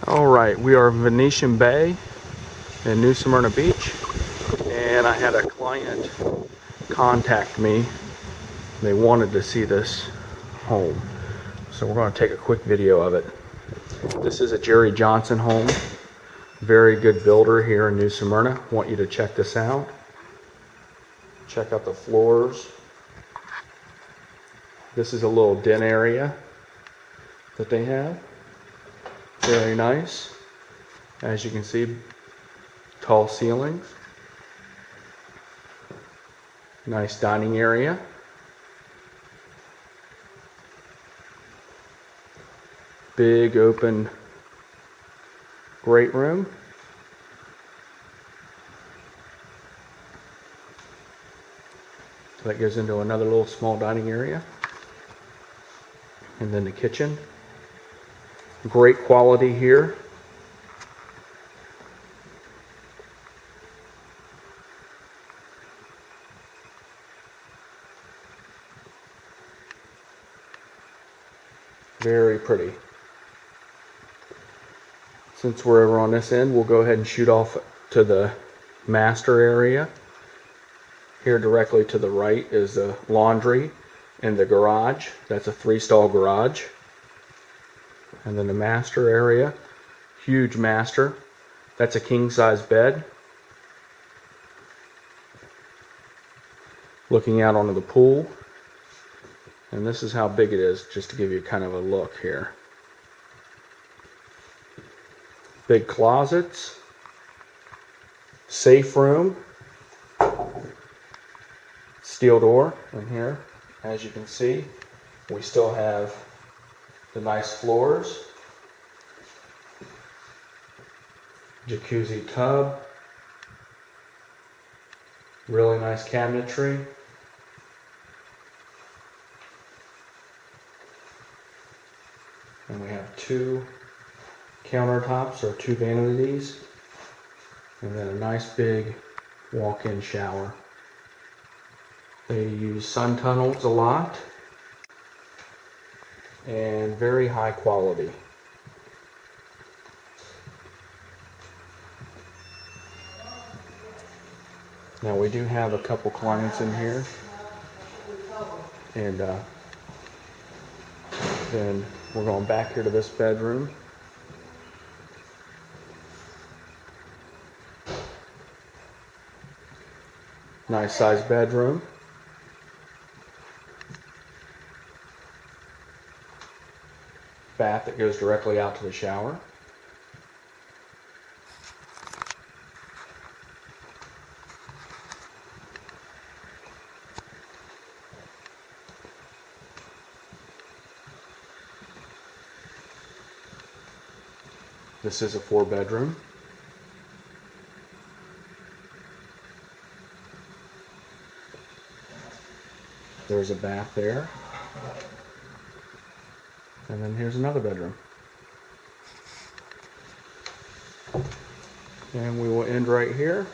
All right, we are in Venetian Bay in New Smyrna Beach, and I had a client contact me. They wanted to see this home, so we're going to take a quick video of it. This is a Jerry Johnson home, very good builder here in New Smyrna. Want you to check this out. Check out the floors. This is a little den area that they have. Very nice. As you can see, tall ceilings. Nice dining area. Big open great room. So that goes into another little small dining area. And then the kitchen. Great quality here. Very pretty. Since we're over on this end, we'll go ahead and shoot off to the master area. Here directly to the right is the laundry and the garage. That's a 3-stall garage. And then the master area, huge master. That's a king-size bed. Looking out onto the pool. And this is how big it is, just to give you kind of a look here. Big closets, safe room, steel door in here. As you can see, we still have the nice floors, jacuzzi tub, really nice cabinetry. And we have 2 countertops or 2 vanities, and then a nice big walk-in shower. They use sun tunnels a lot and very high quality. Now we do have a couple clients in here, and then we're going back here to this bedroom. Nice sized bedroom. Bath that goes directly out to the shower. This is a 4-bedroom. There's a bath there. And then here's another bedroom. And we will end right here.